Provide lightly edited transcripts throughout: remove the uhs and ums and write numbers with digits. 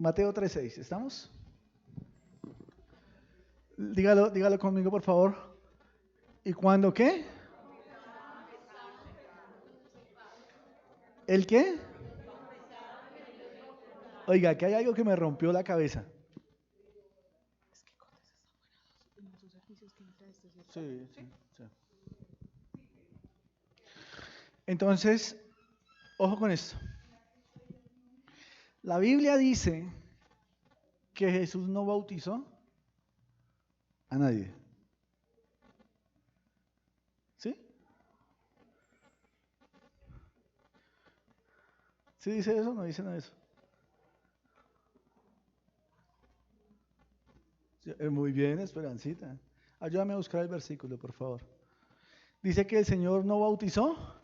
Mateo 3:6, ¿estamos? Dígalo conmigo, por favor. ¿Y cuándo qué? ¿El qué? Oiga, aquí hay algo que me rompió la cabeza. Sí. Entonces, ojo con esto. La Biblia dice que Jesús no bautizó a nadie. ¿Sí? ¿Sí dice eso? No dice nada de eso. Sí, muy bien, Esperancita. Ayúdame a buscar el versículo, por favor. Dice que el Señor no bautizó.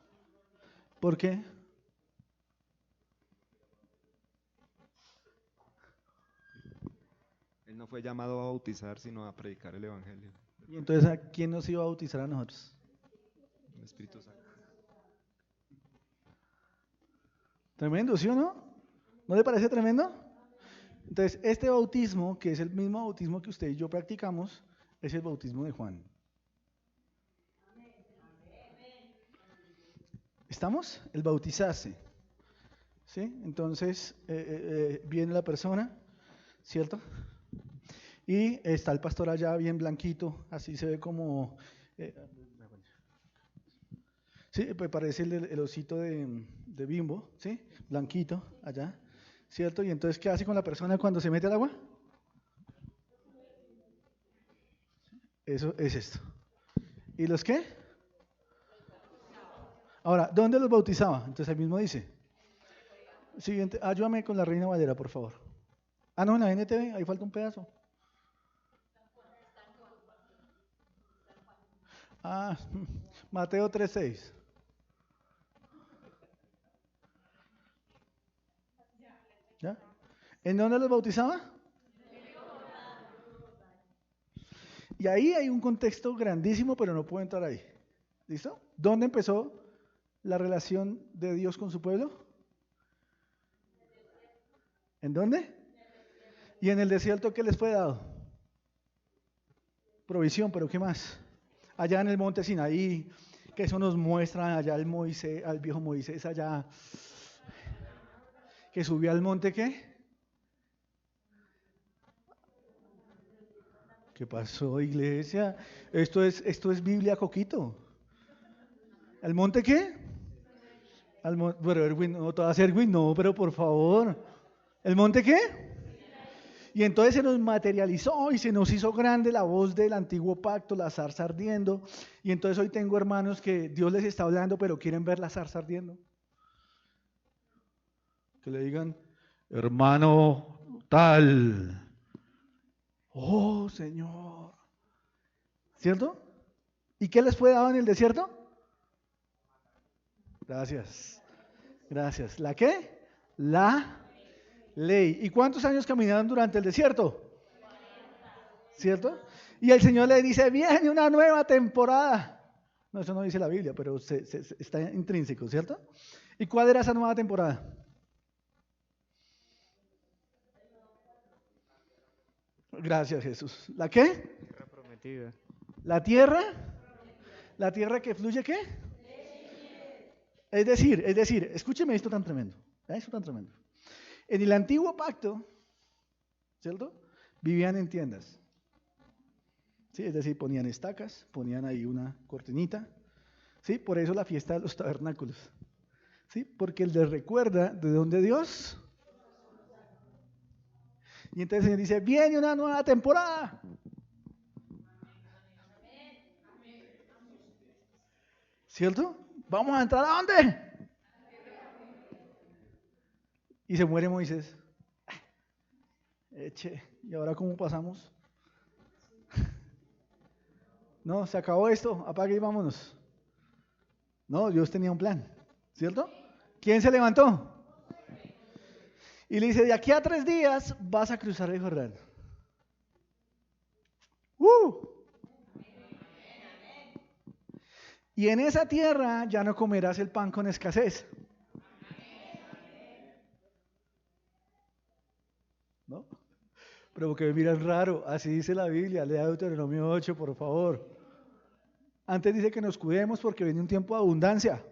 ¿Por qué? Él no fue llamado a bautizar, sino a predicar el Evangelio. Y entonces, ¿a quién nos iba a bautizar a nosotros? El Espíritu Santo. Tremendo, ¿sí o no? ¿No le parece tremendo? Entonces, este bautismo, que es el mismo bautismo que usted y yo practicamos, es el bautismo de Juan. ¿Estamos? El bautizarse. ¿Sí? Entonces, viene la persona, ¿cierto? Y está el pastor allá bien blanquito, así se ve como... sí, pues parece el osito de Bimbo, ¿sí? Blanquito, allá, ¿cierto? Y entonces, ¿qué hace con la persona cuando se mete al agua? Eso es esto. ¿Y los qué? Ahora, ¿dónde los bautizaba? Entonces él mismo dice. Siguiente, ayúdame con la Reina Valera, por favor. Ah, no, en la NTV, ahí falta un pedazo. Ah, Mateo 3:6. ¿Ya? ¿En dónde los bautizaba? Y ahí hay un contexto grandísimo, pero no puedo entrar ahí. ¿Listo? ¿Dónde empezó la relación de Dios con su pueblo? ¿En dónde? ¿Y en el desierto qué les fue dado? Provisión, pero ¿qué más? Allá en el monte Sinaí, que eso nos muestra allá al Moisés, al viejo Moisés allá, que subió al monte ¿qué? ¿Qué pasó, iglesia? Esto es Biblia, Coquito. ¿Al monte qué? Pero Erwin, no te vas a Erwin, no, pero por favor. ¿El monte qué? Y entonces se nos materializó y se nos hizo grande la voz del antiguo pacto, la zarza ardiendo. Y entonces hoy tengo hermanos que Dios les está hablando, pero quieren ver la zarza ardiendo. Que le digan, hermano tal. Oh, Señor. ¿Cierto? ¿Y qué les fue dado en el desierto? Gracias. Gracias. ¿La qué? La ley. ¿Y cuántos años caminaron durante el desierto? ¿Cierto? Y el Señor le dice, viene una nueva temporada. No, eso no dice la Biblia, pero está intrínseco, ¿cierto? ¿Y cuál era esa nueva temporada? Gracias, Jesús. ¿La qué? Tierra prometida. ¿La tierra? ¿La tierra que fluye qué? Es decir, escúcheme esto tan tremendo. Esto tan tremendo. En el antiguo pacto, ¿cierto? Vivían en tiendas. ¿Sí? Es decir, ponían estacas, ponían ahí una cortinita. ¿Sí? Por eso la fiesta de los tabernáculos. ¿Sí? Porque les recuerda de dónde Dios. Y entonces el Señor dice, viene una nueva temporada. ¿Cierto? ¿Vamos a entrar a dónde? Y se muere Moisés. Eche, ¿y ahora cómo pasamos? No, se acabó esto, apague y vámonos. No, Dios tenía un plan, ¿cierto? ¿Quién se levantó? Y le dice, de aquí a 3 días vas a cruzar el Jordán. Y en esa tierra ya no comerás el pan con escasez. ¿no? Pero porque me miran raro, así dice la Biblia, lea Deuteronomio 8, por favor. Antes dice que nos cuidemos porque viene un tiempo de abundancia.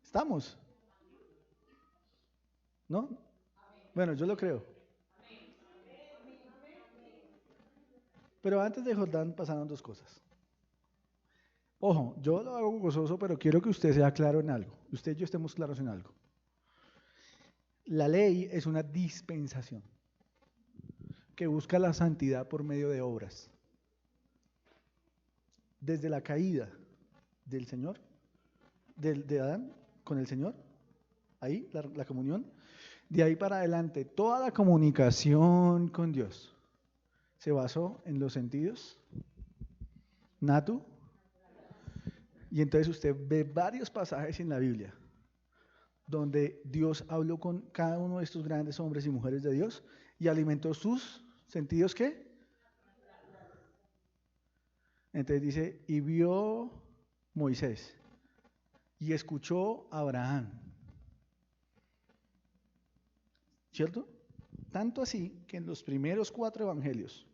¿Estamos? ¿No? Bueno, yo lo creo. Pero antes de Jordán pasaron dos cosas. Ojo, yo lo hago gozoso, pero quiero que usted sea claro en algo. Usted y yo estemos claros en algo. La ley es una dispensación que busca la santidad por medio de obras. Desde la caída del Señor, de Adán con el Señor, ahí la comunión, de ahí para adelante, toda la comunicación con Dios se basó en los sentidos, natu, y entonces usted ve varios pasajes en la Biblia donde Dios habló con cada uno de estos grandes hombres y mujeres de Dios y alimentó sus sentidos, ¿qué? Entonces dice, y vio Moisés y escuchó a Abraham, ¿cierto? Tanto así que en los primeros 4 evangelios,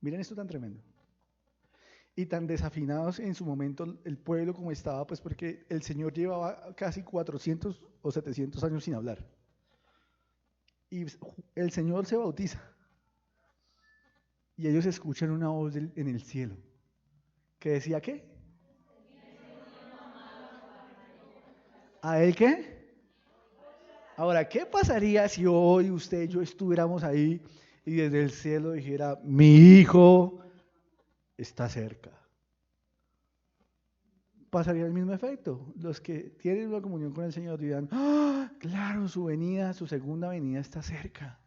miren esto tan tremendo, y tan desafinados en su momento el pueblo como estaba, pues porque el Señor llevaba casi 400 o 700 años sin hablar. Y el Señor se bautiza. Y ellos escuchan una voz en el cielo. ¿Que decía qué? ¿A él qué? Ahora, ¿qué pasaría si hoy usted y yo estuviéramos ahí y desde el cielo dijera, mi hijo está cerca? Pasaría el mismo efecto. Los que tienen una comunión con el Señor dirán, ¡ah, claro, su venida, su segunda venida está cerca!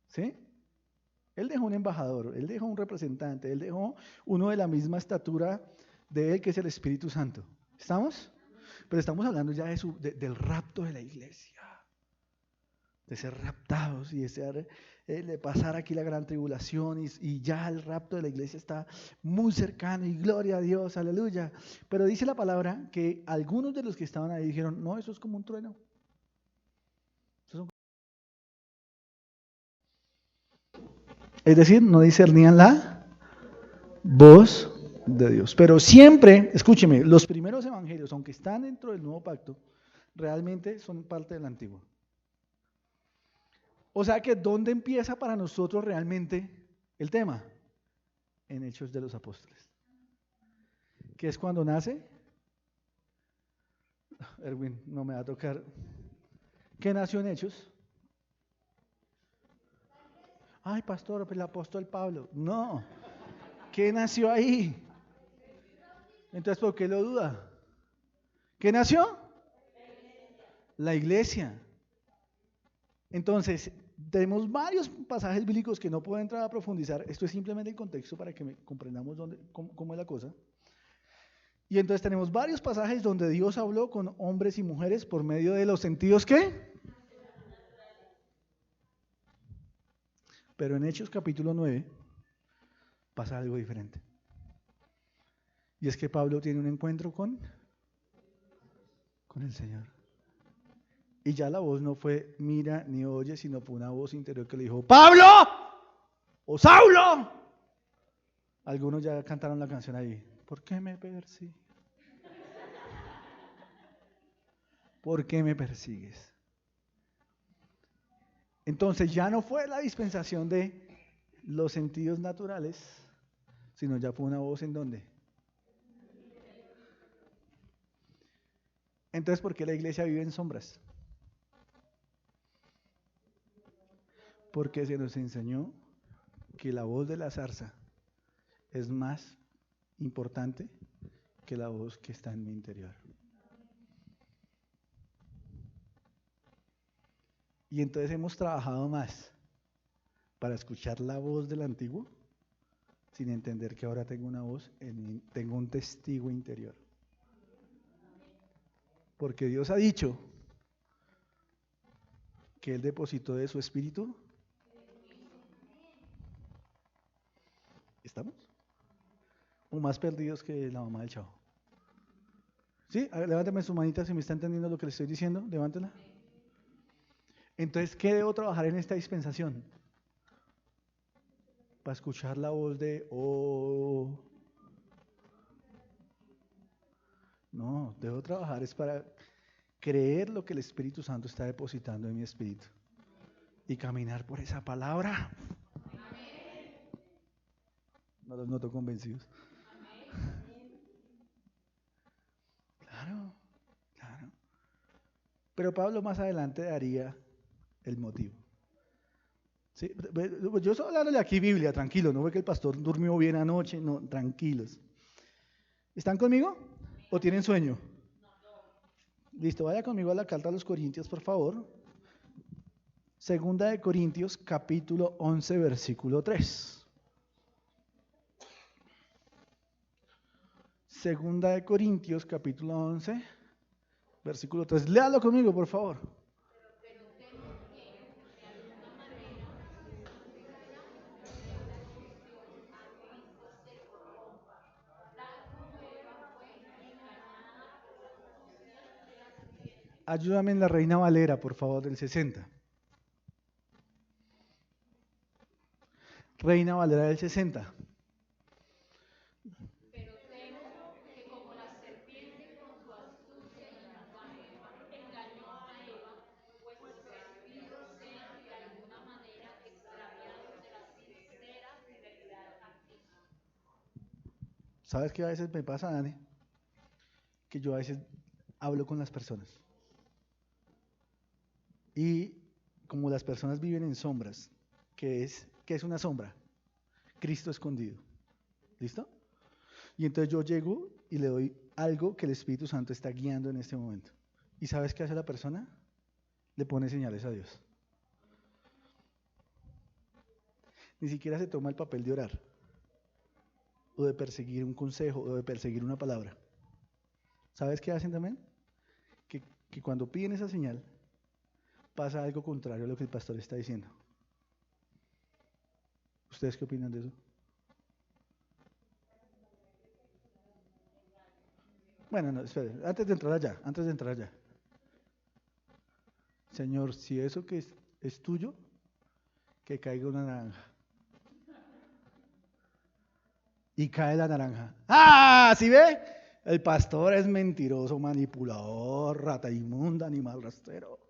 ¿Sí? Él dejó un embajador, él dejó un representante, él dejó uno de la misma estatura de él, que es el Espíritu Santo. ¿Estamos? Pero estamos hablando ya del rapto de la iglesia, de ser raptados y de ser, de pasar aquí la gran tribulación y ya el rapto de la iglesia está muy cercano y gloria a Dios, aleluya. Pero dice la palabra que algunos de los que estaban ahí dijeron, no, eso es como un trueno. Es decir, no discernían la voz de Dios. Pero siempre, escúcheme, los primeros evangelios, aunque están dentro del nuevo pacto, realmente son parte del antiguo. O sea que, ¿dónde empieza para nosotros realmente el tema? En Hechos de los Apóstoles. ¿Qué es cuando nace? Erwin, no me va a tocar. ¿Qué nació en Hechos? Ay, pastor, el apóstol Pablo. No. ¿Qué nació ahí? Entonces, ¿por qué lo duda? ¿Qué nació? La iglesia. Entonces, tenemos varios pasajes bíblicos que no puedo entrar a profundizar. Esto es simplemente el contexto para que comprendamos cómo es la cosa. Y entonces tenemos varios pasajes donde Dios habló con hombres y mujeres por medio de los sentidos, ¿qué? Pero en Hechos capítulo 9 pasa algo diferente. Y es que Pablo tiene un encuentro con el Señor. Y ya la voz no fue mira ni oye, sino fue una voz interior que le dijo, ¡Pablo! ¡O Saulo! Algunos ya cantaron la canción ahí. ¿Por qué me persigues? ¿Por qué me persigues? Entonces ya no fue la dispensación de los sentidos naturales, sino ya fue una voz en donde. Entonces, ¿por qué la iglesia vive en sombras? Porque se nos enseñó que la voz de la zarza es más importante que la voz que está en mi interior. Y entonces hemos trabajado más para escuchar la voz del antiguo, sin entender que ahora tengo una voz, tengo un testigo interior. Porque Dios ha dicho que Él depositó de su espíritu. ¿Estamos? O más perdidos que la mamá del chavo. ¿Sí? A ver, levántame su manita si me está entendiendo lo que le estoy diciendo. Levántela. Entonces, ¿qué debo trabajar en esta dispensación? Para escuchar la voz de, oh, no, debo trabajar es para creer lo que el Espíritu Santo está depositando en mi espíritu y caminar por esa palabra. No los noto convencidos. Claro, claro. Pero Pablo más adelante daría el motivo. ¿Sí? Yo estoy hablando aquí Biblia, tranquilo, no fue que el pastor durmió bien anoche, no, tranquilos. ¿Están conmigo? ¿O tienen sueño? Listo, vaya conmigo a la carta a los Corintios, por favor. Segunda de Corintios, capítulo 11, versículo 3. Segunda de Corintios, capítulo 11, versículo 3. Léalo conmigo, por favor. Ayúdame en la Reina Valera, por favor, del 60. Reina Valera del 60. ¿Sabes qué a veces me pasa, Dani? Que yo a veces hablo con las personas. Y como las personas viven en sombras, ¿qué es una sombra? Cristo escondido. ¿Listo? Y entonces yo llego y le doy algo que el Espíritu Santo está guiando en este momento. ¿Y sabes qué hace la persona? Le pone señales a Dios. Ni siquiera se toma el papel de orar, o de perseguir un consejo, o de perseguir una palabra. ¿Sabes qué hacen también? Que cuando piden esa señal, pasa algo contrario a lo que el pastor está diciendo. ¿Ustedes qué opinan de eso? Bueno, no, espere, antes de entrar allá. Señor, si eso que es tuyo, que caiga una naranja. Y cae la naranja. ¡Ah! ¿Sí ve? El pastor es mentiroso, manipulador, rata inmunda, animal rastrero.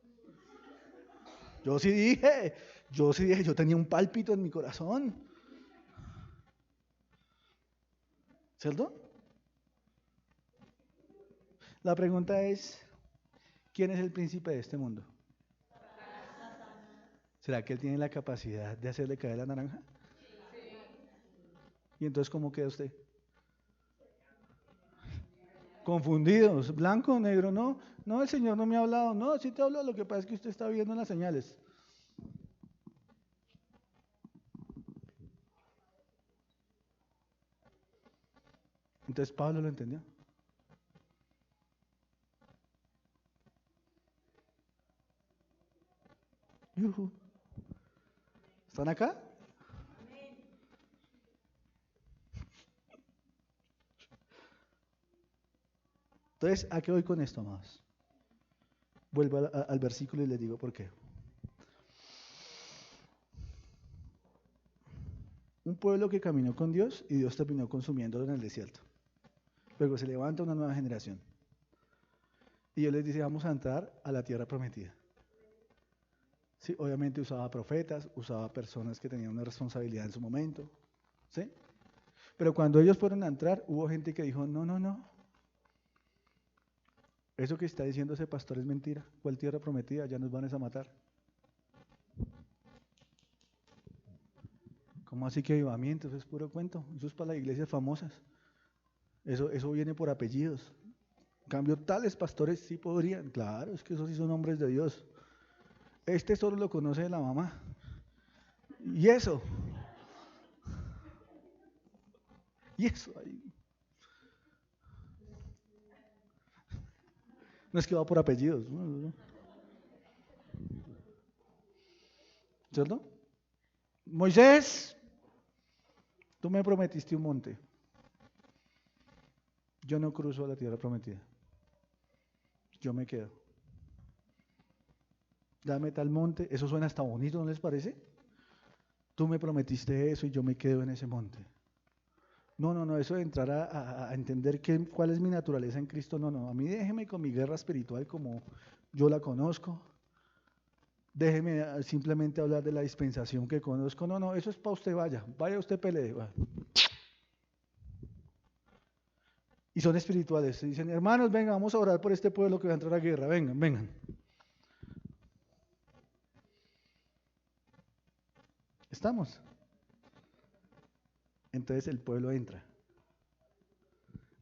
Yo sí dije, yo tenía un pálpito en mi corazón. ¿Cierto? La pregunta es, ¿quién es el príncipe de este mundo? ¿Será que él tiene la capacidad de hacerle caer la naranja? ¿Y entonces cómo queda usted? Confundidos, blanco, negro, no, no, el Señor no me ha hablado, no, sí te habló, lo que pasa es que usted está viendo las señales. Entonces Pablo lo entendió. Yujú. ¿Están acá? Entonces, ¿a qué voy con esto, amados? Vuelvo al versículo y les digo por qué. Un pueblo que caminó con Dios y Dios terminó consumiéndolo en el desierto. Luego se levanta una nueva generación. Y Dios les dice, vamos a entrar a la tierra prometida. Sí, obviamente usaba profetas, usaba personas que tenían una responsabilidad en su momento. ¿Sí? Pero cuando ellos fueron a entrar, hubo gente que dijo, no, no, no. Eso que está diciendo ese pastor es mentira. ¿Cuál tierra prometida? Ya nos van a matar. ¿Cómo así que avivamiento? Eso es puro cuento. Eso es para las iglesias famosas. Eso viene por apellidos. En cambio, tales pastores sí podrían. Claro, es que esos sí son hombres de Dios. Este solo lo conoce de la mamá. Y eso. Y eso ahí. No es que va por apellidos. ¿Cierto? Moisés, tú me prometiste un monte. Yo no cruzo a la tierra prometida. yo me quedo. Dame tal monte, eso suena hasta bonito, ¿no les parece? Tú me prometiste eso y yo me quedo en ese monte. No, eso de entrar a entender cuál es mi naturaleza en Cristo, no, a mí déjeme con mi guerra espiritual como yo la conozco, déjeme simplemente hablar de la dispensación que conozco, no, eso es para usted, vaya usted pelee. Va. Y son espirituales, dicen, hermanos, venga, vamos a orar por este pueblo que va a entrar a guerra, vengan. ¿Estamos? Entonces el pueblo entra.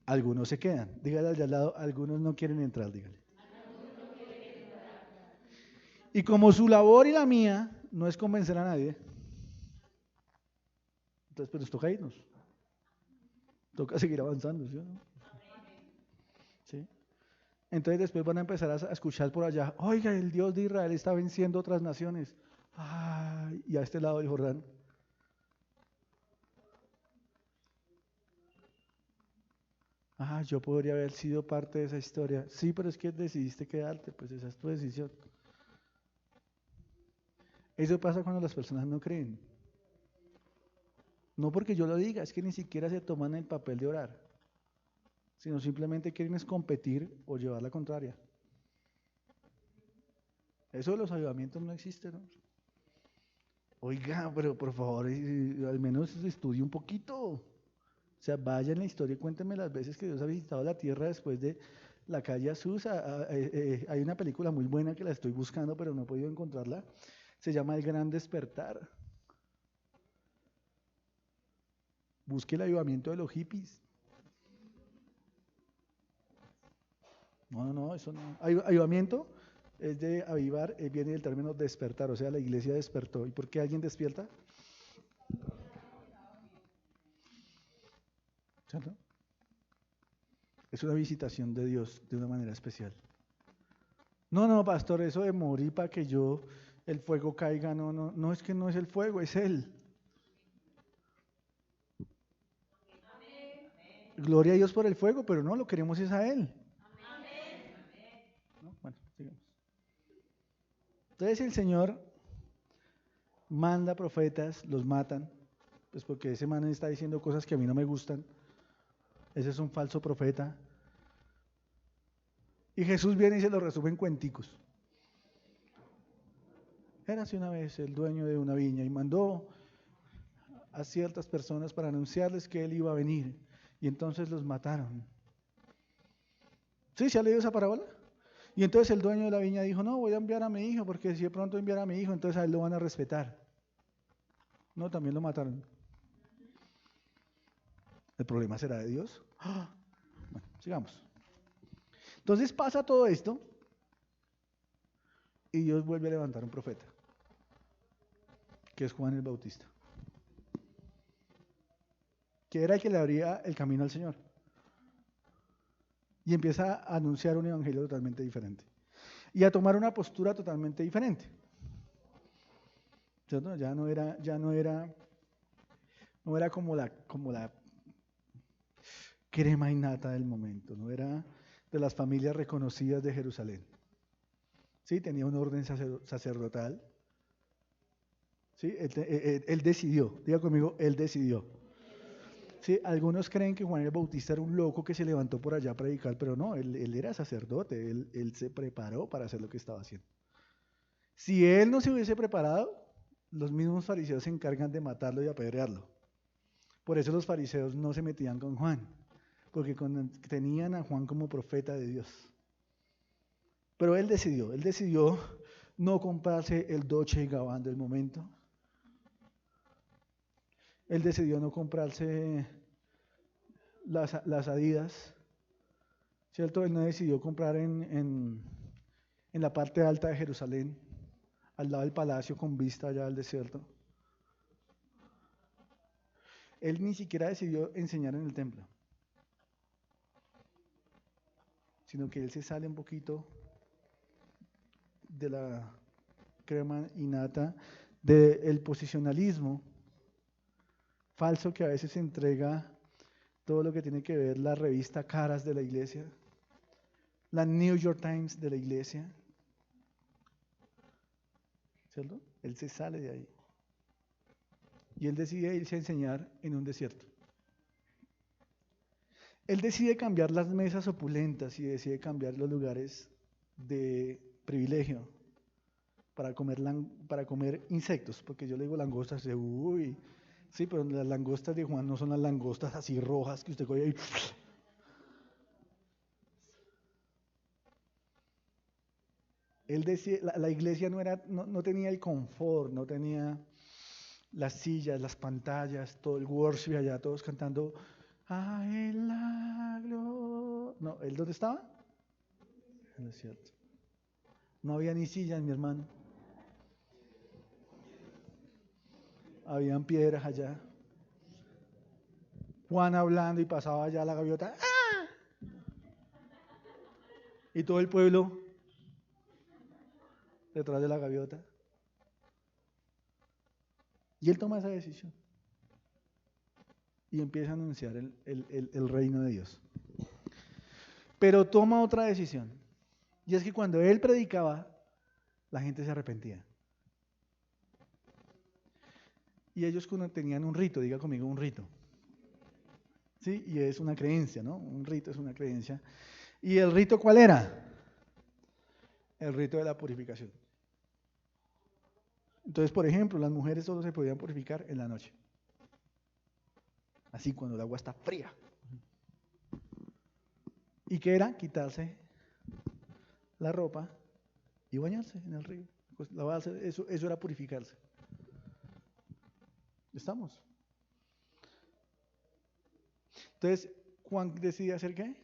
Algunos se quedan. Dígale al de al lado, algunos no quieren entrar, dígale. Y como su labor y la mía no es convencer a nadie, entonces pues nos toca irnos. Toca seguir avanzando, ¿sí o no? ¿Sí? Entonces después van a empezar a escuchar por allá, oiga, el Dios de Israel está venciendo otras naciones. Ay, y a este lado del Jordán. Yo podría haber sido parte de esa historia. Sí, pero es que decidiste quedarte, pues esa es tu decisión. Eso pasa cuando las personas no creen. No porque yo lo diga, es que ni siquiera se toman el papel de orar, sino simplemente quieren es competir o llevar la contraria. Eso de los avivamientos no existe, ¿no? Oiga, pero por favor, al menos estudie un poquito. O sea, vaya en la historia y cuénteme las veces que Dios ha visitado la tierra después de la calle Azusa. Hay una película muy buena que la estoy buscando, pero no he podido encontrarla. Se llama El Gran Despertar. Busque el avivamiento de los hippies. No, eso no. Avivamiento es de avivar, viene del término despertar, o sea, la iglesia despertó. ¿Y por qué alguien despierta? ¿Cierto? Es una visitación de Dios de una manera especial. No, pastor, eso de morir para que el fuego caiga, no es que no es el fuego, es Él. Gloria a Dios por el fuego, pero no, lo queremos es a Él. ¿No? Bueno, sigamos. Entonces el Señor manda profetas, los matan, pues porque ese man está diciendo cosas que a mí no me gustan. Ese es un falso profeta. Y Jesús viene y se lo resume en cuenticos. Érase una vez el dueño de una viña y mandó a ciertas personas para anunciarles que él iba a venir. Y entonces los mataron. ¿Sí? ¿Se ha leído esa parábola? Y entonces el dueño de la viña dijo, no, voy a enviar a mi hijo, porque si de pronto enviar a mi hijo, entonces a él lo van a respetar. No, también lo mataron. ¿El problema será de Dios? Bueno, sigamos. Entonces pasa todo esto y Dios vuelve a levantar un profeta, que es Juan el Bautista, que era el que le abría el camino al Señor. Y empieza a anunciar un evangelio totalmente diferente. Y a tomar una postura totalmente diferente. ¿Cierto? Ya no era como la crema innata del momento, no era de las familias reconocidas de Jerusalén. Sí, tenía un orden sacerdotal. Sí, él decidió, diga conmigo, él decidió. Sí, algunos creen que Juan el Bautista era un loco que se levantó por allá a predicar, pero no, él era sacerdote, él se preparó para hacer lo que estaba haciendo. Si él no se hubiese preparado, los mismos fariseos se encargan de matarlo y apedrearlo. Por eso los fariseos no se metían con Juan, porque tenían a Juan como profeta de Dios. Pero él decidió no comprarse el Dolce & Gabbana del momento. Él decidió no comprarse las Adidas, ¿cierto? Él no decidió comprar en la parte alta de Jerusalén, al lado del palacio con vista allá al desierto. Él ni siquiera decidió enseñar en el templo, sino que él se sale un poquito de la crema innata del posicionalismo falso que a veces entrega todo lo que tiene que ver la revista Caras de la iglesia, la New York Times de la iglesia. ¿Cierto? Él se sale de ahí. Y él decide irse a enseñar en un desierto. Él decide cambiar las mesas opulentas y decide cambiar los lugares de privilegio para comer insectos, porque yo le digo langostas, de uy, sí, pero las langostas de Juan no son las langostas así rojas que usted coge ahí. Él decía, la iglesia no tenía el confort, no tenía las sillas, las pantallas, todo el worship allá, todos cantando, a él la gloria. No, ¿él dónde estaba? En el desierto. No había ni sillas, mi hermano. Habían piedras allá. Juan hablando y pasaba allá la gaviota. ¡Ah! Y todo el pueblo detrás de la gaviota. Y él toma esa decisión. Y empieza a anunciar el reino de Dios. Pero toma otra decisión. Y es que cuando él predicaba, la gente se arrepentía. Y ellos tenían un rito, diga conmigo un rito. ¿Sí? Y es una creencia, ¿no? Un rito es una creencia. ¿Y el rito cuál era? El rito de la purificación. Entonces, por ejemplo, las mujeres solo se podían purificar en la noche. Así cuando el agua está fría. ¿Y qué era? Quitarse la ropa y bañarse en el río. Pues lavarse, eso era purificarse. ¿Estamos? Entonces, Juan decide hacer ¿qué?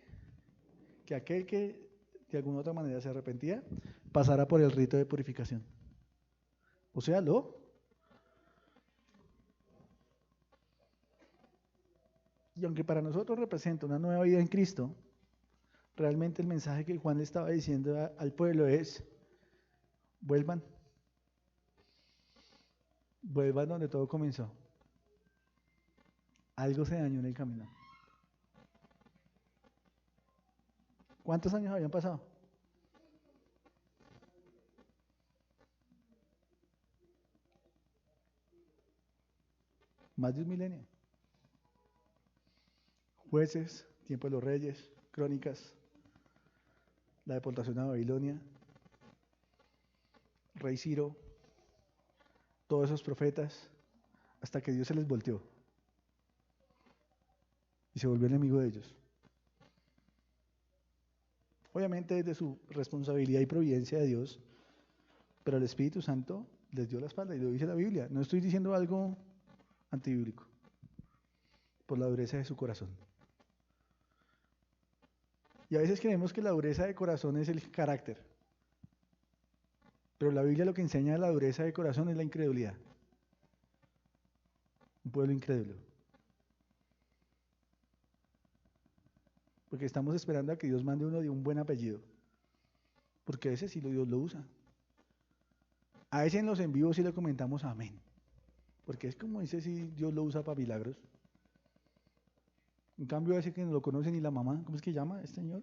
Que aquel que de alguna otra manera se arrepentía, pasara por el rito de purificación. O sea, y aunque para nosotros representa una nueva vida en Cristo, realmente el mensaje que Juan le estaba diciendo al pueblo es, vuelvan donde todo comenzó. Algo se dañó en el camino. ¿Cuántos años habían pasado? Más de un milenio. Jueces, tiempo de los reyes, crónicas, la deportación a Babilonia, rey Ciro, todos esos profetas, hasta que Dios se les volteó y se volvió enemigo de ellos. Obviamente desde su responsabilidad y providencia de Dios, pero el Espíritu Santo les dio la espalda y lo dice la Biblia. No estoy diciendo algo antibíblico, por la dureza de su corazón. Y a veces creemos que la dureza de corazón es el carácter, pero la Biblia lo que enseña de la dureza de corazón es la incredulidad. Un pueblo incrédulo. Porque estamos esperando a que Dios mande uno de un buen apellido. Porque ese sí Dios lo usa. A ese en los en vivo sí le comentamos amén. Porque es como dice si Dios lo usa para milagros. En cambio a ese que no lo conoce ni la mamá, ¿cómo es que llama este señor?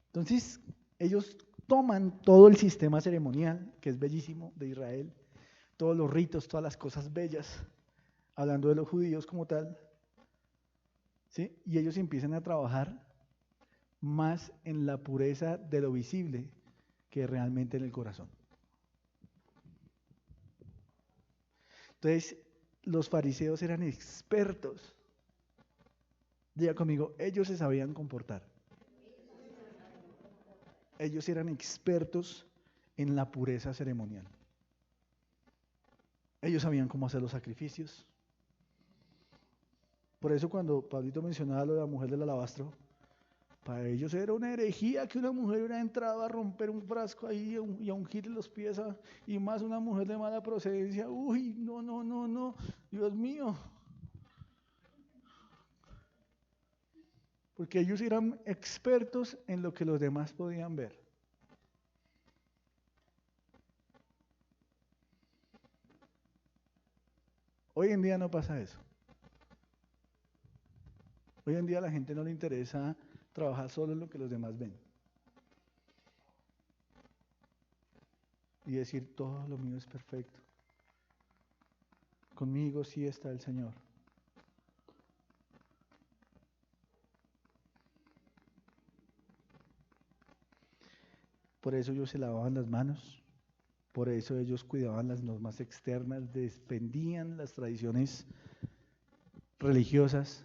Entonces, ellos toman todo el sistema ceremonial, que es bellísimo, de Israel, todos los ritos, todas las cosas bellas, hablando de los judíos como tal, ¿sí? Y ellos empiezan a trabajar más en la pureza de lo visible que realmente en el corazón. Entonces, los fariseos eran expertos. Diga conmigo, ellos se sabían comportar. Ellos eran expertos en la pureza ceremonial. Ellos sabían cómo hacer los sacrificios. Por eso cuando Pablito mencionaba lo de la mujer del alabastro, para ellos era una herejía que una mujer hubiera entrado a romper un frasco ahí y a ungirle los pies, y más una mujer de mala procedencia. Uy, no, Dios mío. Porque ellos eran expertos en lo que los demás podían ver. Hoy en día no pasa eso. Hoy en día a la gente no le interesa trabajar solo en lo que los demás ven. Y decir, todo lo mío es perfecto. Conmigo sí está el Señor. Por eso ellos se lavaban las manos, por eso ellos cuidaban las normas externas, defendían las tradiciones religiosas,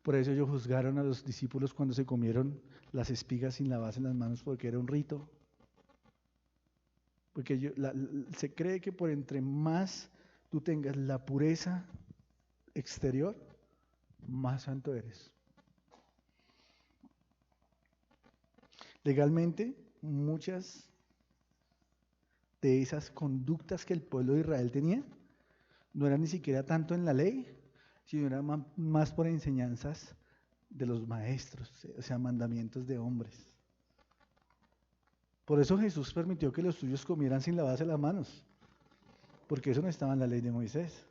por eso ellos juzgaron a los discípulos cuando se comieron las espigas sin lavarse las manos porque era un rito. Porque se cree que por entre más tú tengas la pureza exterior, más santo eres. Legalmente, muchas de esas conductas que el pueblo de Israel tenía no eran ni siquiera tanto en la ley, sino eran más por enseñanzas de los maestros, o sea, mandamientos de hombres. Por eso Jesús permitió que los suyos comieran sin lavarse las manos, porque eso no estaba en la ley de Moisés.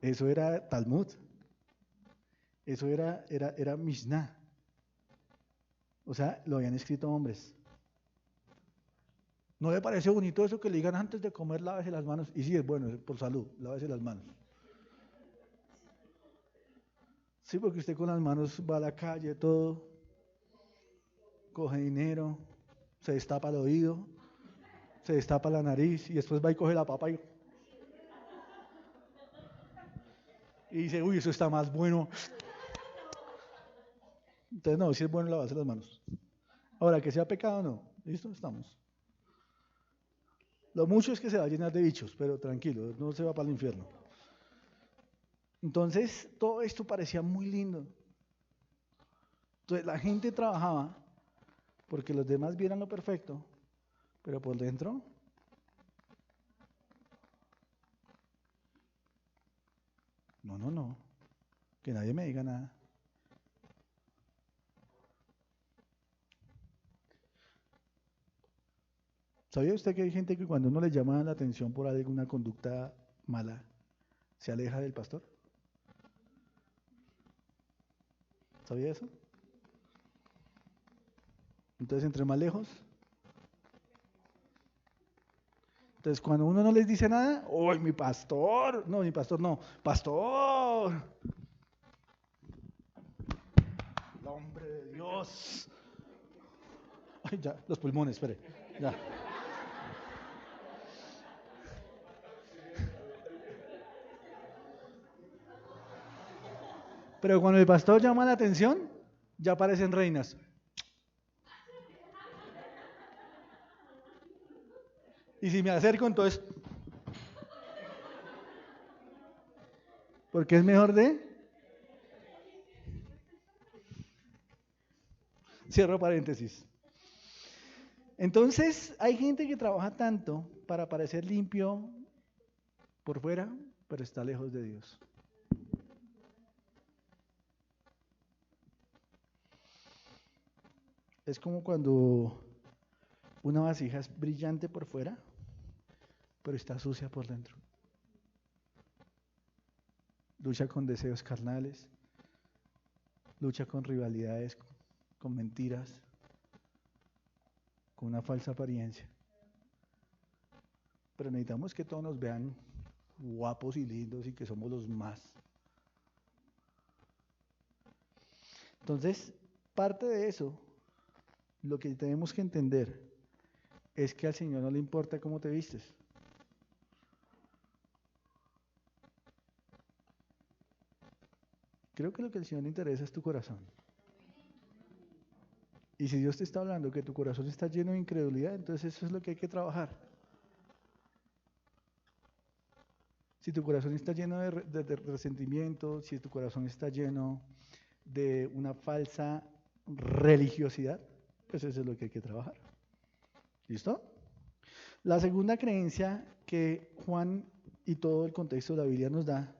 Eso era Talmud, eso era Mishnah. O sea, lo habían escrito hombres. ¿No le parece bonito eso que le digan antes de comer lávese las manos? Y sí, es bueno, por salud, lávese las manos. Sí, porque usted con las manos va a la calle, todo, coge dinero, se destapa el oído, se destapa la nariz y después va y coge la papa y dice, uy, eso está más bueno. Entonces, no, si es bueno lavarse las manos. Ahora, que sea pecado, no. ¿Listo? Estamos. Lo mucho es que se va a llenar de bichos, pero tranquilo, no se va para el infierno. Entonces, todo esto parecía muy lindo. Entonces, la gente trabajaba porque los demás vieran lo perfecto, pero por dentro, no, que nadie me diga nada. ¿Sabía usted que hay gente que cuando uno le llama la atención por alguna conducta mala, se aleja del pastor? ¿Sabía eso? Entonces, entre más lejos. Entonces, cuando uno no les dice nada, ¡uy, mi pastor! No, mi pastor no, ¡pastor! El hombre de Dios. Ay, ya, los pulmones, espere, ya. Pero cuando el pastor llama la atención, ya aparecen reinas. Y si me acerco, entonces, porque es mejor de... Cierro paréntesis. Entonces, hay gente que trabaja tanto para parecer limpio por fuera, pero está lejos de Dios. Es como cuando una vasija es brillante por fuera, pero está sucia por dentro. Lucha con deseos carnales, lucha con rivalidades, con mentiras, con una falsa apariencia. Pero necesitamos que todos nos vean guapos y lindos y que somos los más. Entonces, parte de eso, lo que tenemos que entender es que al Señor no le importa cómo te vistes. Creo que lo que al Señor le interesa es tu corazón. Y si Dios te está hablando que tu corazón está lleno de incredulidad, entonces eso es lo que hay que trabajar. Si tu corazón está lleno de resentimiento, si tu corazón está lleno de una falsa religiosidad, pues eso es lo que hay que trabajar. ¿Listo? La segunda creencia que Juan y todo el contexto de la Biblia nos da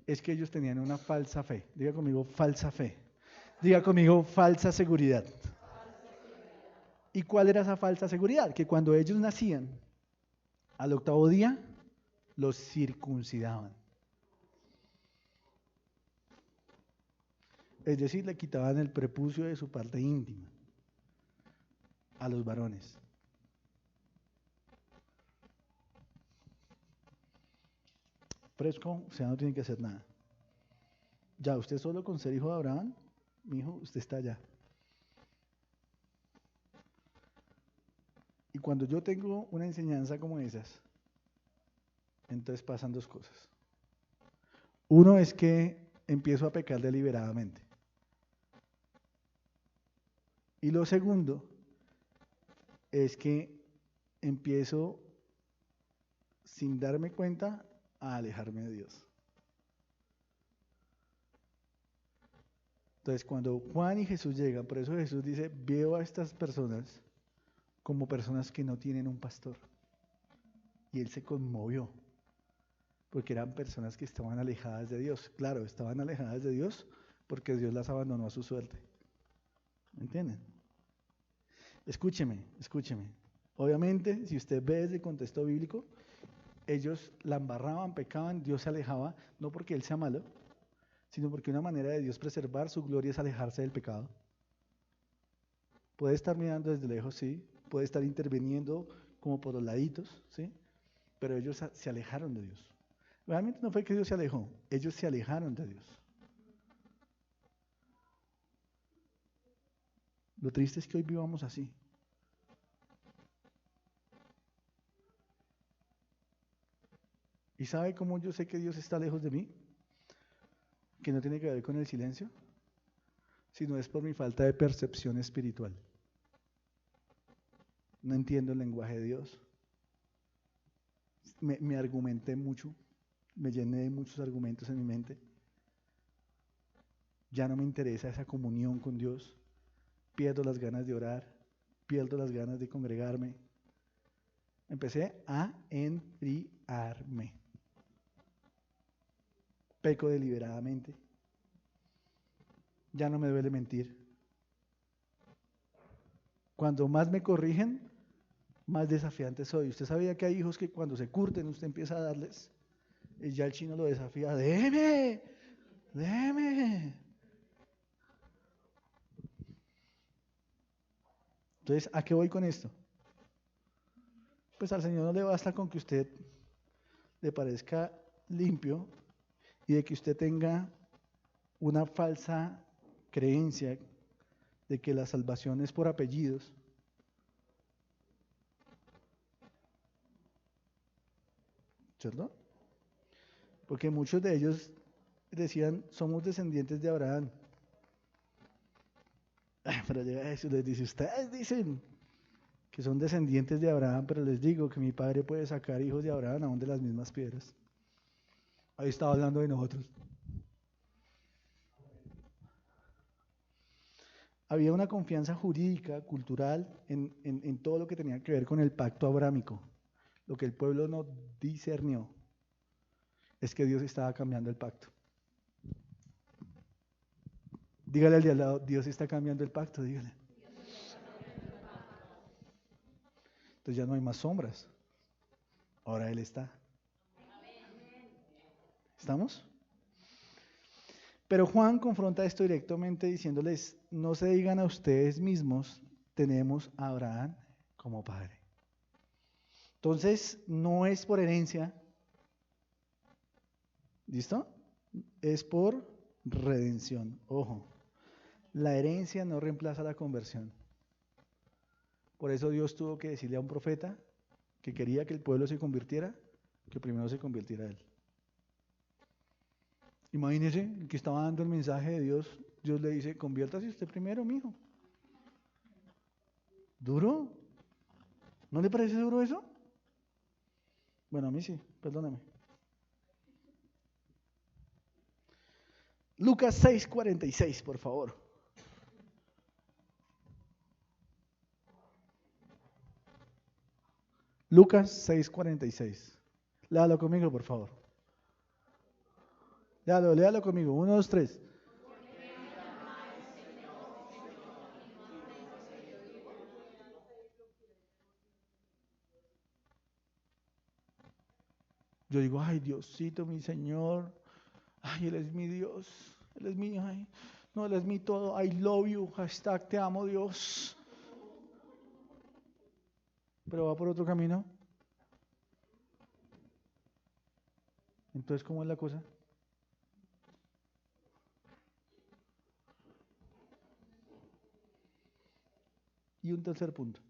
es que ellos tenían una falsa fe. Diga conmigo, falsa fe. Diga conmigo, falsa seguridad. ¿Y cuál era esa falsa seguridad? Que cuando ellos nacían, al octavo día, los circuncidaban. Es decir, le quitaban el prepucio de su parte íntima a los varones. Fresco, o sea, no tiene que hacer nada. Ya, usted solo con ser hijo de Abraham, mi hijo, usted está allá. Y cuando yo tengo una enseñanza como esas, entonces pasan dos cosas. Uno es que empiezo a pecar deliberadamente. Y lo segundo es que empiezo, sin darme cuenta, a alejarme de Dios. Entonces, cuando Juan y Jesús llegan, por eso Jesús dice, veo a estas personas como personas que no tienen un pastor. Y él se conmovió, porque eran personas que estaban alejadas de Dios. Claro, estaban alejadas de Dios porque Dios las abandonó a su suerte. ¿Me entienden? Escúcheme. Obviamente, si usted ve desde el contexto bíblico, ellos la embarraban, pecaban, Dios se alejaba, no porque Él sea malo, sino porque una manera de Dios preservar su gloria es alejarse del pecado. Puede estar mirando desde lejos, sí, puede estar interviniendo como por los laditos, sí, pero ellos se alejaron de Dios. Realmente no fue que Dios se alejó, ellos se alejaron de Dios. Lo triste es que hoy vivamos así. ¿Y sabe cómo yo sé que Dios está lejos de mí? Que no tiene que ver con el silencio, sino es por mi falta de percepción espiritual. No entiendo el lenguaje de Dios. Me argumenté mucho, me llené de muchos argumentos en mi mente. Ya no me interesa esa comunión con Dios. Pierdo las ganas de orar, pierdo las ganas de congregarme. Empecé a enfriarme. Peco deliberadamente. Ya no me duele mentir. Cuando más me corrigen, más desafiante soy. Usted sabía que hay hijos que cuando se curten, usted empieza a darles, y ya el chino lo desafía, déjeme. Entonces, ¿a qué voy con esto? Pues al Señor no le basta con que usted le parezca limpio y de que usted tenga una falsa creencia de que la salvación es por apellidos. ¿Cierto? Porque muchos de ellos decían, somos descendientes de Abraham. Pero llega Jesús les dice, ustedes dicen que son descendientes de Abraham, pero les digo que mi padre puede sacar hijos de Abraham aún de las mismas piedras. Ahí estaba hablando de nosotros. Había una confianza jurídica, cultural, en todo lo que tenía que ver con el pacto abrámico. Lo que el pueblo no discernió es que Dios estaba cambiando el pacto. Dígale al de al lado, Dios está cambiando el pacto, dígale. Entonces ya no hay más sombras. Ahora Él está. ¿Estamos? Pero Juan confronta esto directamente diciéndoles, no se digan a ustedes mismos, tenemos a Abraham como padre. Entonces, no es por herencia, ¿listo? Es por redención. Ojo, la herencia no reemplaza la conversión. Por eso Dios tuvo que decirle a un profeta que quería que el pueblo se convirtiera, que primero se convirtiera él. Imagínese, el que estaba dando el mensaje de Dios, Dios le dice, conviértase usted primero, mijo. ¿Duro? ¿No le parece duro eso? Bueno, a mí sí, perdóname. Lucas 6:46, por favor. Lucas 6:46. Léalo conmigo, por favor. Léalo conmigo. 1, 2, 3. Yo digo, ay, Diosito, mi Señor. Ay, Él es mi Dios. Él es mi, ay, No, Él es mi todo. I love you. Hashtag te amo, Dios. Pero va por otro camino. Entonces, ¿cómo es la cosa? Y un tercer punto.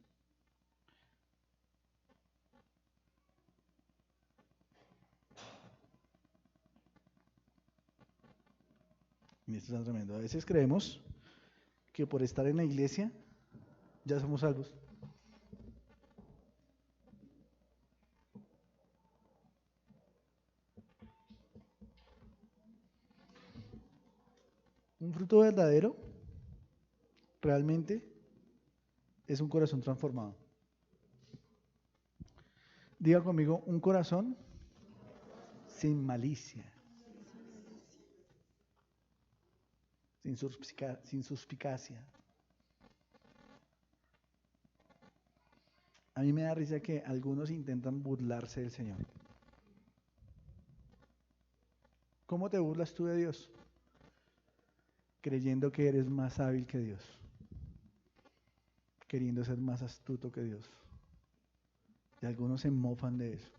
Y esto es tremendo. A veces creemos que por estar en la iglesia ya somos salvos. Un fruto verdadero realmente es un corazón transformado. Diga conmigo, un corazón sin malicia, sin suspicacia. A mí me da risa que algunos intentan burlarse del Señor. ¿Cómo te burlas tú de Dios? Creyendo que eres más hábil que Dios, queriendo ser más astuto que Dios. Y algunos se mofan de eso,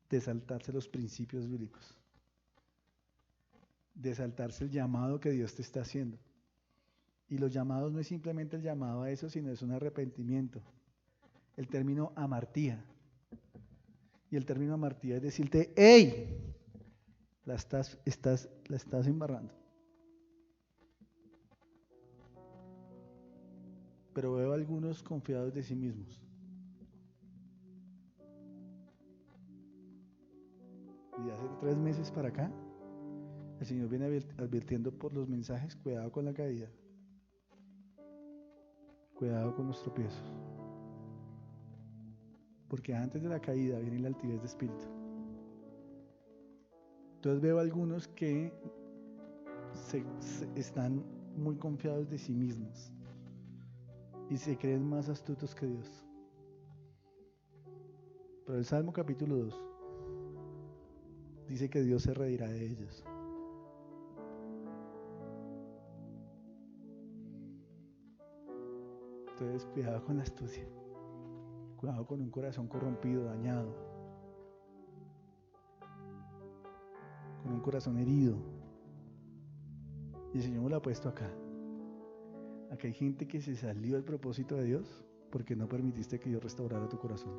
de saltarse los principios bíblicos, de saltarse el llamado que Dios te está haciendo. Y los llamados no es simplemente el llamado a eso, sino es un arrepentimiento. El término amartía. Y el término amartía es decirte, ¡hey! La estás embarrando. Pero veo a algunos confiados de sí mismos. Y hace 3 meses para acá, el Señor viene advirtiendo por los mensajes, cuidado con la caída. Cuidado con los tropiezos. Porque antes de la caída viene la altivez de espíritu. Entonces veo a algunos que están muy confiados de sí mismos y se creen más astutos que Dios. Pero el Salmo capítulo 2 dice que Dios se reirá de ellos. Entonces cuidado con la astucia, cuidado con un corazón corrompido, dañado, con un corazón herido. Y el Señor me lo ha puesto acá. Acá hay gente que se salió del propósito de Dios porque no permitiste que Dios restaurara tu corazón.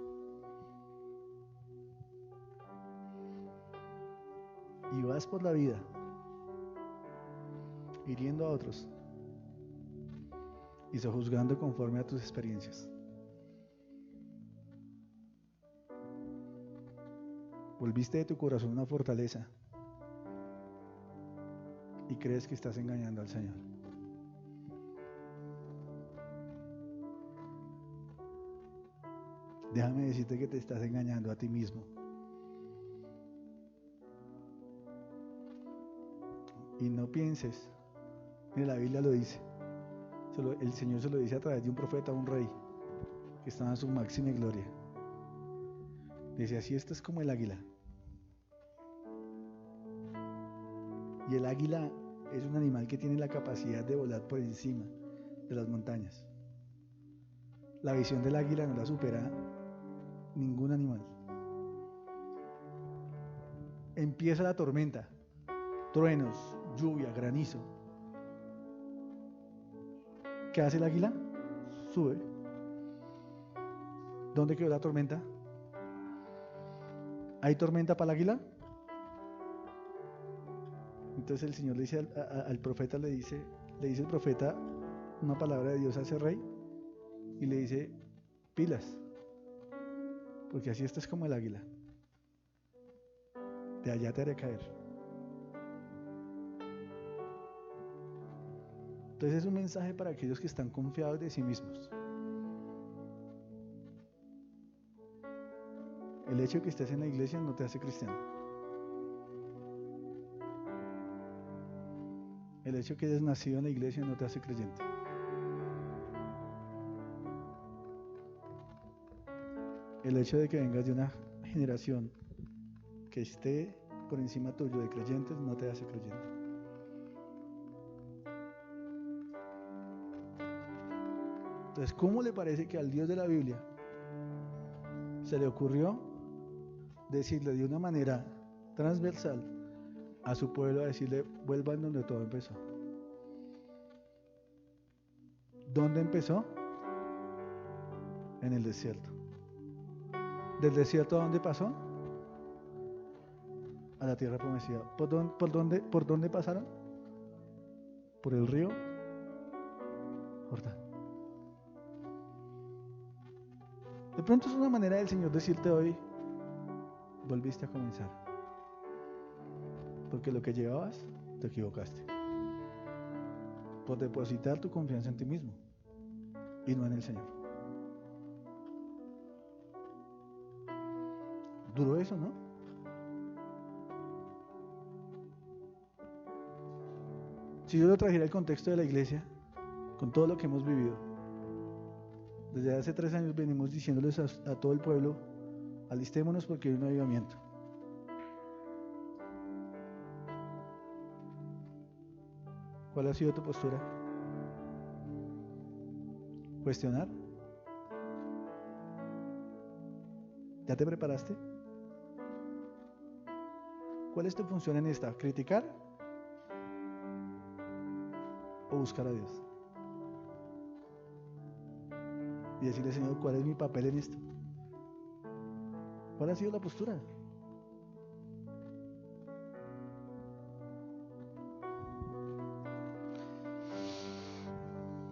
Y vas por la vida hiriendo a otros y sojuzgando conforme a tus experiencias. Volviste de tu corazón una fortaleza y crees que estás engañando al Señor. Déjame decirte que te estás engañando a ti mismo. Y no pienses, mira, la Biblia lo dice, el Señor se lo dice a través de un profeta, un rey, que estaba en su máxima gloria. Dice, así estás como el águila. Y el águila es un animal que tiene la capacidad de volar por encima de las montañas. La visión del águila no la supera ningún animal. Empieza la tormenta, truenos, lluvia, granizo. ¿Qué hace el águila? Sube. ¿Dónde quedó la tormenta? ¿Hay tormenta para el águila? Entonces el Señor le dice al profeta, le dice el profeta una palabra de Dios a ese rey y le dice, pilas, porque así estás como el águila. De allá te haré caer. Entonces es un mensaje para aquellos que están confiados de sí mismos. El hecho de que estés en la iglesia no te hace cristiano. El hecho de que hayas nacido en la iglesia no te hace creyente. El hecho de que vengas de una generación que esté por encima tuyo de creyentes no te hace creyente. Entonces, ¿cómo le parece que al Dios de la Biblia se le ocurrió decirle de una manera transversal a su pueblo, a decirle, vuelvan donde todo empezó? ¿Dónde empezó? En el desierto. ¿Del desierto a dónde pasó? A la tierra prometida. ¿Por dónde pasaron? Por el río Jordán. De pronto es una manera del Señor decirte hoy, volviste a comenzar. Porque lo que llevabas, te equivocaste. Por depositar tu confianza en ti mismo y no en el Señor. Duro eso, ¿no? Si yo lo trajera al contexto de la iglesia, con todo lo que hemos vivido, desde hace 3 años venimos diciéndoles a todo el pueblo, alistémonos porque hay un avivamiento. ¿Cuál ha sido tu postura? ¿Cuestionar? ¿Ya te preparaste? ¿Cuál es tu función en esta? ¿Criticar o buscar a Dios? Y decirle, Señor, ¿cuál es mi papel en esto? ¿Cuál ha sido la postura?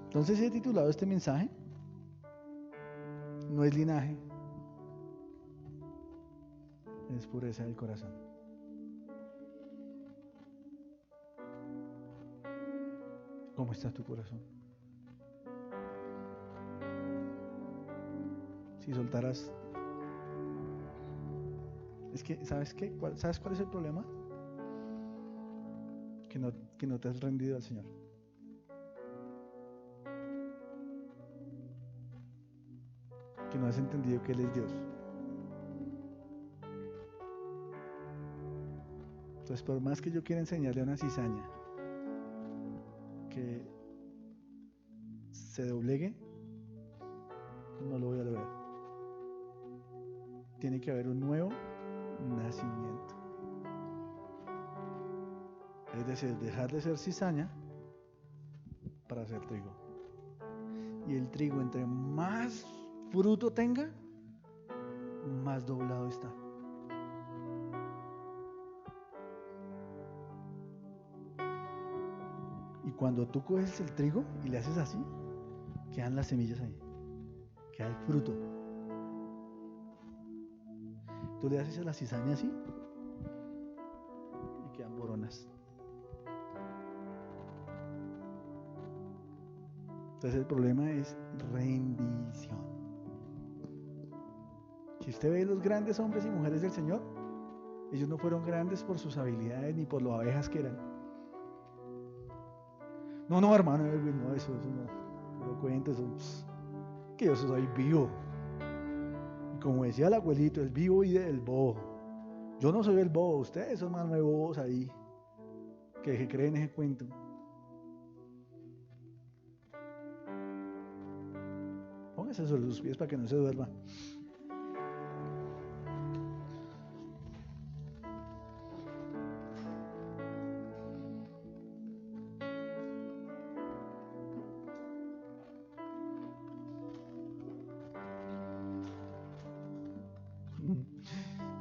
Entonces he titulado este mensaje, no es linaje, es pureza del corazón. ¿Cómo está tu corazón? Si soltaras... Es que, ¿sabes qué? ¿Sabes cuál es el problema? Que no te has rendido al Señor. Que no has entendido que Él es Dios. Entonces, por más que yo quiera enseñarle a una cizaña que se doblegue, no lo voy a lograr. Tiene que haber un nuevo nacimiento. Es decir, dejar de ser cizaña para ser trigo. Y el trigo, entre más fruto tenga, más doblado está. Y cuando tú coges el trigo y le haces así, quedan las semillas ahí, queda el fruto. Tú le haces a la cizaña así y quedan boronas. Entonces el problema es rendición. Si usted ve los grandes hombres y mujeres del Señor, ellos no fueron grandes por sus habilidades ni por lo abejas que eran. No, hermano, no, eso no lo cuento, eso, que yo soy vivo. Como decía el abuelito, el vivo y el bobo. Yo no soy el bobo, ustedes son más bobos ahí, que creen ese cuento. Póngase sobre sus pies para que no se duerma.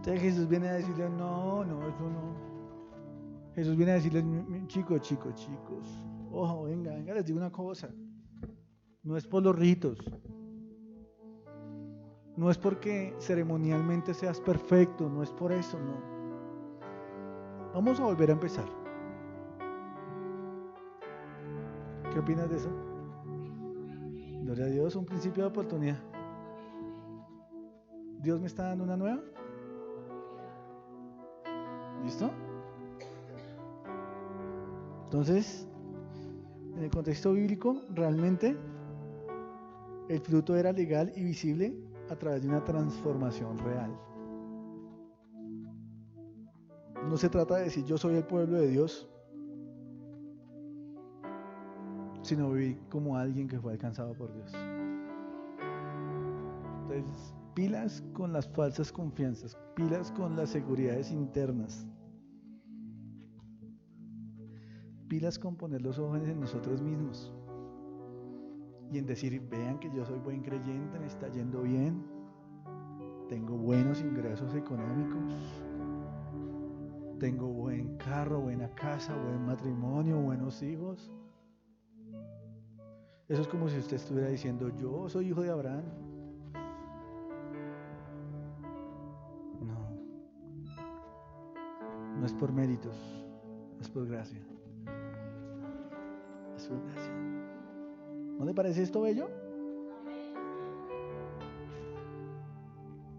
Entonces Jesús viene a decirle, no, eso no. Jesús viene a decirles, chicos, ojo, venga, les digo una cosa. No es por los ritos. No es porque ceremonialmente seas perfecto, no es por eso, no. Vamos a volver a empezar. ¿Qué opinas de eso? Gloria a Dios, un principio de oportunidad. Dios me está dando una nueva. ¿Listo? Entonces, en el contexto bíblico, realmente el fruto era legal y visible a través de una transformación real. No se trata de decir yo soy el pueblo de Dios, sino vivir como alguien que fue alcanzado por Dios. Entonces, pilas con las falsas confianzas, pilas con las seguridades internas, pilas con poner los ojos en nosotros mismos y en decir, vean que yo soy buen creyente, me está yendo bien, tengo buenos ingresos económicos, tengo buen carro, buena casa, buen matrimonio, buenos hijos. Eso es como si usted estuviera diciendo, yo soy hijo de Abraham. No, no es por méritos, es por gracia. Es por gracia. ¿No le parece esto bello?